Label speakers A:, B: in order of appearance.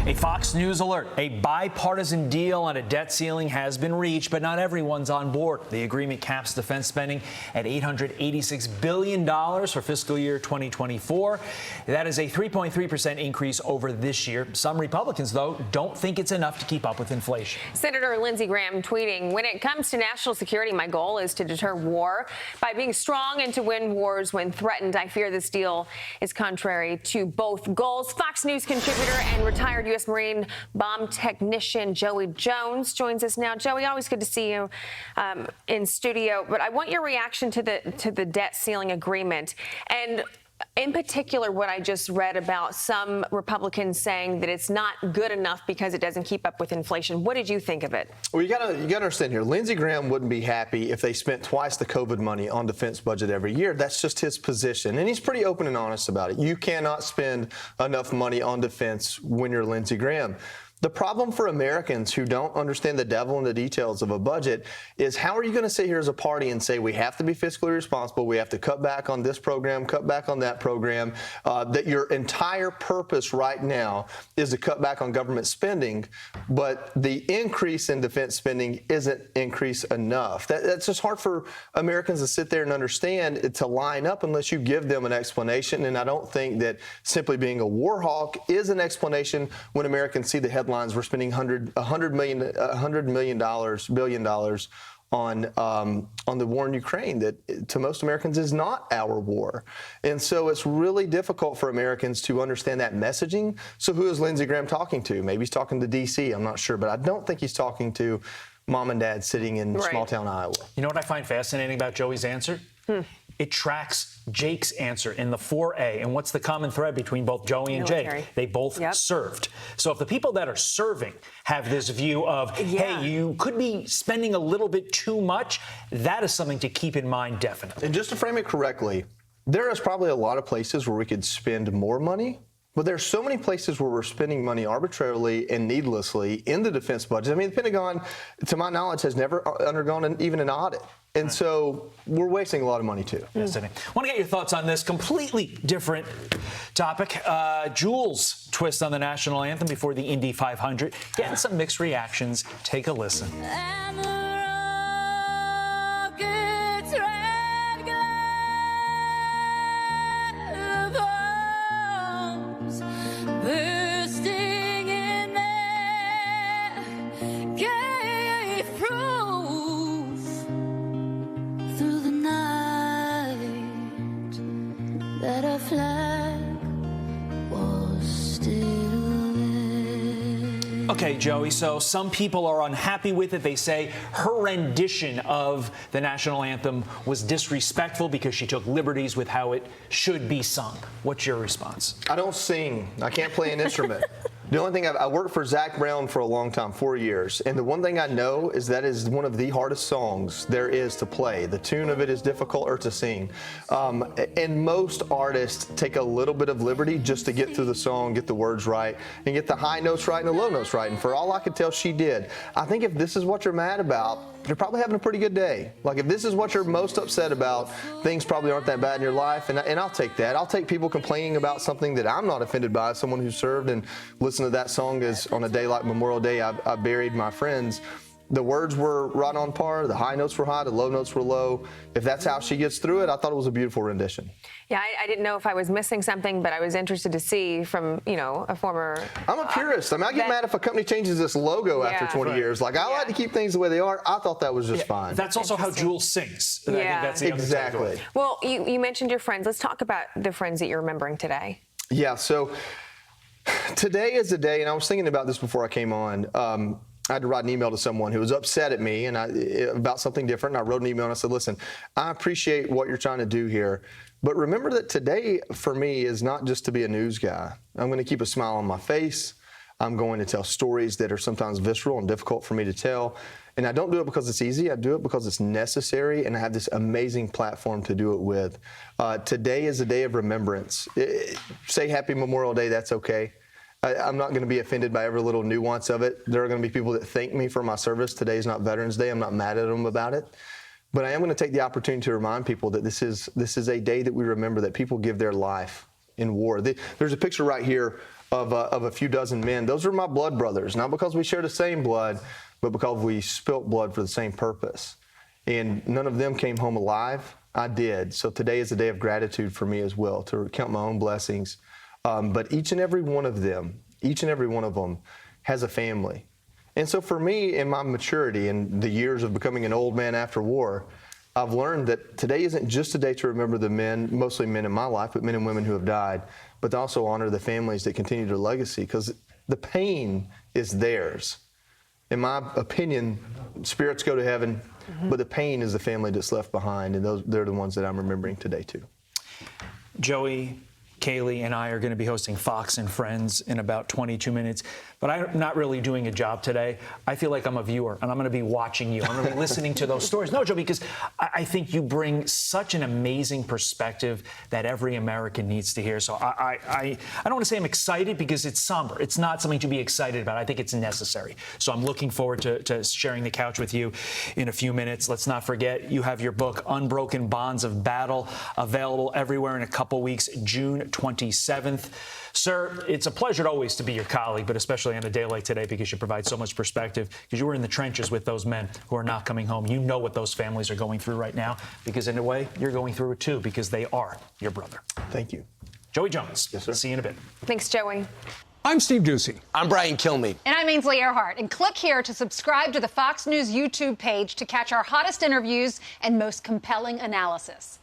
A: A Fox News alert. A bipartisan deal on a debt ceiling has been reached, but not everyone's on board. The agreement caps defense spending at $886 billion for fiscal year 2024. That is a 3.3% increase over this year. Some Republicans, though, don't think it's enough to keep up with inflation.
B: Senator Lindsey Graham tweeting, "When it comes to national security, my goal is to deter war by being strong and to win wars when threatened. I fear this deal is contrary to both goals." Fox News contributor and retired U.S. Marine bomb technician Joey Jones joins us now. Joey, always good to see you in studio. But I want your reaction to the debt ceiling agreement, and in particular, what I just read about some Republicans saying that it's not good enough because it doesn't keep up with inflation. What did you think of it?
C: Well, you gotta understand here, Lindsey Graham wouldn't be happy if they spent twice the COVID money on defense budget every year. That's just his position, and he's pretty open and honest about it. You cannot spend enough money on defense when you're Lindsey Graham. The problem for Americans who don't understand the devil in the details of a budget is, how are you going to sit here as a party and say we have to be fiscally responsible, we have to cut back on this program, cut back on that program, that your entire purpose right now is to cut back on government spending, but the increase in defense spending isn't increase enough. That's just hard for Americans to sit there and understand, to line up unless you give them an explanation. And I don't think that simply being a war hawk is an explanation when Americans see the headlines. We're spending $100 billion on the war in Ukraine, that to most Americans is not our war. And so it's really difficult for Americans to understand that messaging. So who is Lindsey Graham talking to? Maybe he's talking to D.C., I'm not sure, but I don't think he's talking to mom and dad sitting in small town Iowa.
A: You know what I find fascinating about Joey's answer? It tracks Jake's answer in the 4A. And what's the common thread between both Joey and Jake? They both served. So if the people that are serving have this view of, hey, you could be spending a little bit too much, that is something to keep in mind, definitely.
C: And just to frame it correctly, there is probably a lot of places where we could spend more money, but there's so many places where we're spending money arbitrarily and needlessly in the defense budget. I mean, the Pentagon, to my knowledge, has never undergone even an audit. And so we're wasting a lot of money, too.
A: Yes, I want to get your thoughts on this completely different topic. Jules Twist on the national anthem before the Indy 500. Getting some mixed reactions. Take a listen. Okay, Joey, so some people are unhappy with it. They say her rendition of the national anthem was disrespectful because she took liberties with how it should be sung. What's your response?
C: I don't sing. I can't play an instrument. The only thing, I worked for Zach Brown for a long time, 4 years, and the one thing I know is that is one of the hardest songs there is to play. The tune of it is difficult or to sing. And most artists take a little bit of liberty just to get through the song, get the words right, and get the high notes right and the low notes right. And for all I could tell, she did. I think if this is what you're mad about, you're probably having a pretty good day. Like, if this is what you're most upset about, things probably aren't that bad in your life, and I'll take that. I'll take people complaining about something that I'm not offended by, someone who served and listened to that song as on a day like Memorial Day, I buried my friends. The words were right on par, the high notes were high, the low notes were low. If that's how she gets through it, I thought it was a beautiful rendition.
B: Yeah, I didn't know if I was missing something, but I was interested to see from, a former...
C: I'm a purist. I mean, I get mad if a company changes this logo after 20 years. Like, I like to keep things the way they are. I thought that was just fine.
A: That's also how Jules sings. I think that's the
C: exactly.
B: Well, you mentioned your friends. Let's talk about the friends that you're remembering today.
C: Yeah, so today is the day, and I was thinking about this before I came on. I had to write an email to someone who was upset at me about something different. And I wrote an email and I said, listen, I appreciate what you're trying to do here, but remember that today for me is not just to be a news guy. I'm going to keep a smile on my face. I'm going to tell stories that are sometimes visceral and difficult for me to tell. And I don't do it because it's easy. I do it because it's necessary, and I have this amazing platform to do it with. Today is a day of remembrance. Say Happy Memorial Day, that's okay. I'm not going to be offended by every little nuance of it. There are going to be people that thank me for my service. Today is not Veterans Day. I'm not mad at them about it. But I am going to take the opportunity to remind people that this is a day that we remember that people give their life in war. There's a picture right here of a few dozen men. Those are my blood brothers, not because we share the same blood, but because we spilt blood for the same purpose. And none of them came home alive. I did. So today is a day of gratitude for me as well, to count my own blessings. But each and every one of them has a family. And so for me, in my maturity and the years of becoming an old man after war, I've learned that today isn't just a day to remember the men, mostly men in my life, but men and women who have died, but to also honor the families that continue their legacy, because the pain is theirs. In my opinion, spirits go to heaven, but the pain is the family that's left behind, and they're the ones that I'm remembering today too.
A: Joey, Kaylee, and I are going to be hosting Fox and Friends in about 22 minutes, but I'm not really doing a job today. I feel like I'm a viewer, and I'm going to be watching you. I'm going to be listening to those stories. No, Joe, because I think you bring such an amazing perspective that every American needs to hear. So I don't want to say I'm excited because it's somber. It's not something to be excited about. I think it's necessary. So I'm looking forward to sharing the couch with you in a few minutes. Let's not forget, you have your book, Unbroken Bonds of Battle, available everywhere in a couple weeks, June 27th. Sir, it's a pleasure always to be your colleague, but especially on a day like today because you provide so much perspective, because you were in the trenches with those men who are not coming home. You know what those families are going through right now, because in a way, you're going through it too, because they are your brother.
C: Thank you.
A: Joey Jones.
C: Yes, sir.
A: See you in a bit.
B: Thanks, Joey.
D: I'm Steve Ducey.
E: I'm Brian Kilmeade.
F: And I'm Ainsley Earhart. And click here to subscribe to the Fox News YouTube page to catch our hottest interviews and most compelling analysis.